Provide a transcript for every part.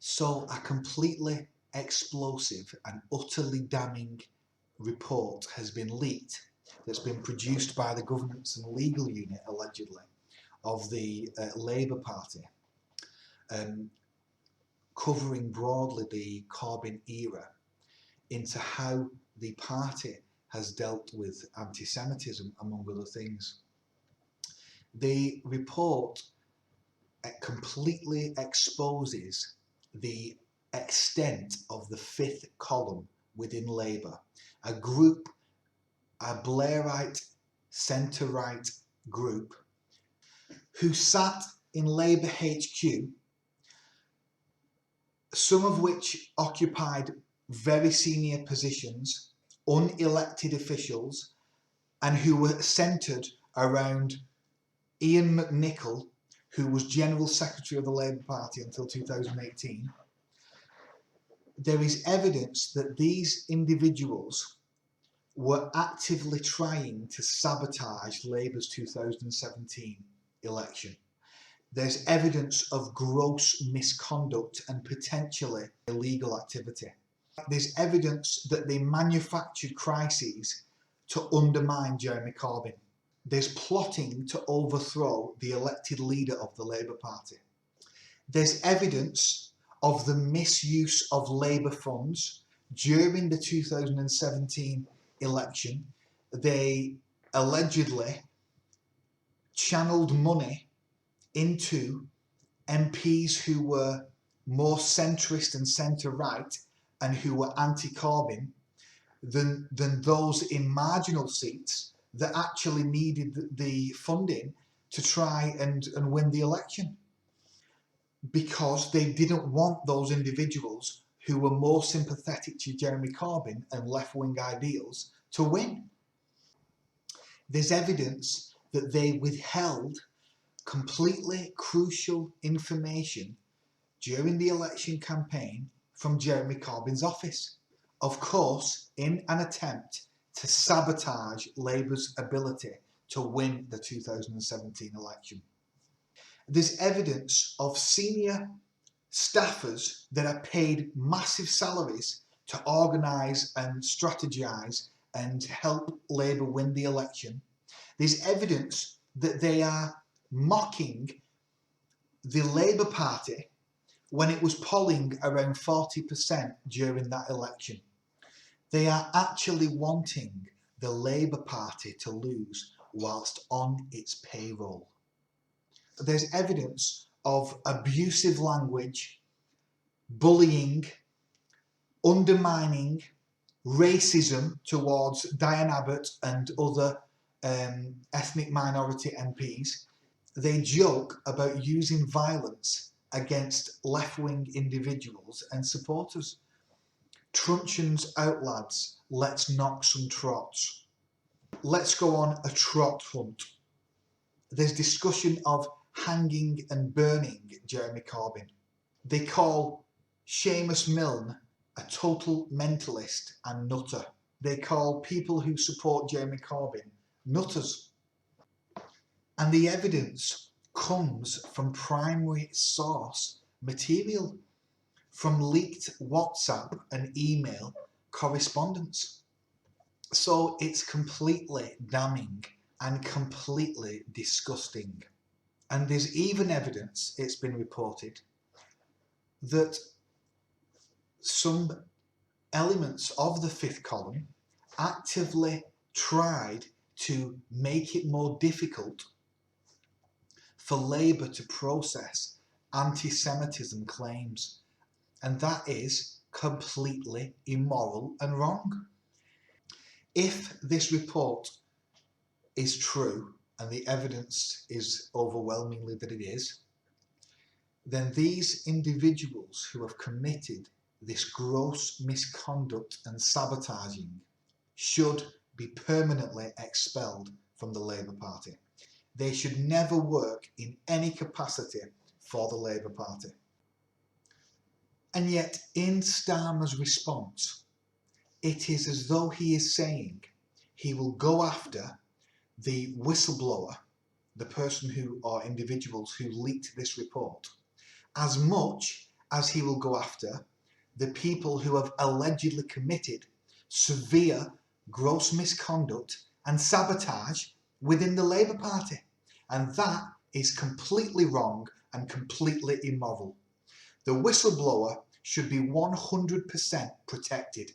So a completely explosive and utterly damning report has been leaked that's been produced by the governance and legal unit, allegedly, of the Labour Party, covering broadly the Corbyn era into how the party has dealt with anti-Semitism, among other things. The report completely exposes the extent of the fifth column within Labour, a group, a Blairite, centre-right group, who sat in Labour HQ, some of which occupied very senior positions, unelected officials, and who were centred around Ian McNicol, who was General Secretary of the Labour Party until 2018. There is evidence that these individuals were actively trying to sabotage Labour's 2017 election. There's evidence of gross misconduct and potentially illegal activity. There's evidence that they manufactured crises to undermine Jeremy Corbyn. There's plotting to overthrow the elected leader of the Labour Party. There's evidence of the misuse of Labour funds during the 2017 election. They allegedly channeled money into MPs who were more centrist and centre-right and who were anti-Corbyn than those in marginal seats that actually needed the funding to try and win the election, because they didn't want those individuals who were more sympathetic to Jeremy Corbyn and left-wing ideals to win. There's evidence that they withheld completely crucial information during the election campaign from Jeremy Corbyn's office, of course in an attempt to sabotage Labour's ability to win the 2017 election. There's evidence of senior staffers that are paid massive salaries to organise and strategise and help Labour win the election. There's evidence that they are mocking the Labour Party when it was polling around 40% during that election. They are actually wanting the Labour Party to lose whilst on its payroll. There's evidence of abusive language, bullying, undermining, racism towards Diane Abbott and other ethnic minority MPs. They joke about using violence against left-wing individuals and supporters. Truncheon's out, lads, let's knock some trots. Let's go on a trot hunt. There's discussion of hanging and burning Jeremy Corbyn. They call Seamus Milne a total mentalist and nutter. They call people who support Jeremy Corbyn nutters. And the evidence comes from primary source material, from leaked WhatsApp and email correspondence. So it's completely damning and completely disgusting. And there's even evidence, it's been reported, that some elements of the fifth column actively tried to make it more difficult for Labour to process anti-Semitism claims. And that is completely immoral and wrong. If this report is true, and the evidence is overwhelmingly that it is, then these individuals who have committed this gross misconduct and sabotaging should be permanently expelled from the Labour Party. They should never work in any capacity for the Labour Party. And yet, in Starmer's response, it is as though he is saying he will go after the whistleblower, the person who, or individuals who leaked this report, as much as he will go after the people who have allegedly committed severe gross misconduct and sabotage within the Labour Party. And that is completely wrong and completely immoral. The whistleblower should be 100% protected.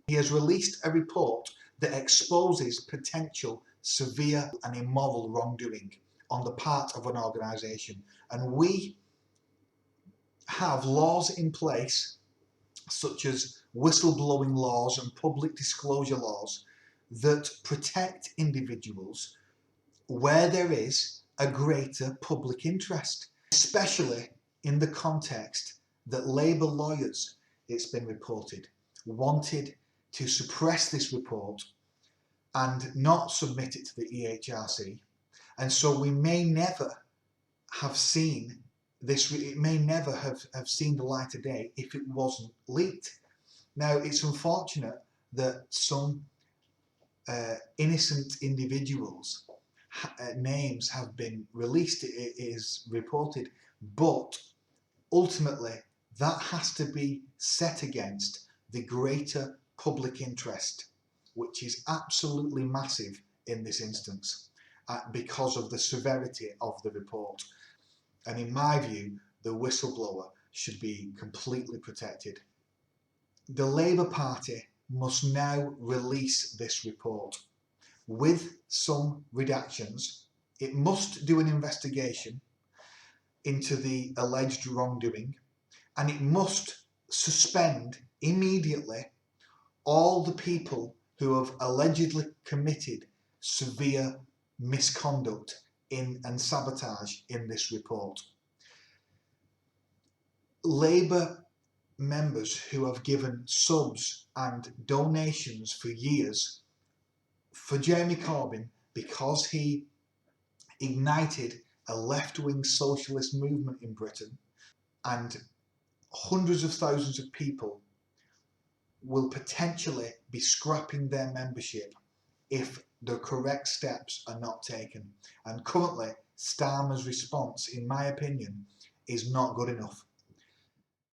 He has released a report that exposes potential severe and immoral wrongdoing on the part of an organisation. And we have laws in place, such as whistleblowing laws and public disclosure laws, that protect individuals where there is a greater public interest, especially in the context that Labour lawyers, it's been reported, wanted to suppress this report and not submit it to the EHRC. And so we may never have seen this, it may never have seen the light of day if it wasn't leaked. Now, it's unfortunate that some innocent individuals' names have been released, it is reported, but ultimately that has to be set against the greater public interest, which is absolutely massive in this instance because of the severity of the report. And in my view, the whistleblower should be completely protected. The Labour Party must now release this report with some redactions. It must do an investigation into the alleged wrongdoing, and it must suspend immediately all the people who have allegedly committed severe misconduct and sabotage in this report. Labour members who have given subs and donations for years for Jeremy Corbyn because he ignited a left-wing socialist movement in Britain, and hundreds of thousands of people will potentially be scrapping their membership if the correct steps are not taken. And currently, Starmer's response, in my opinion, is not good enough.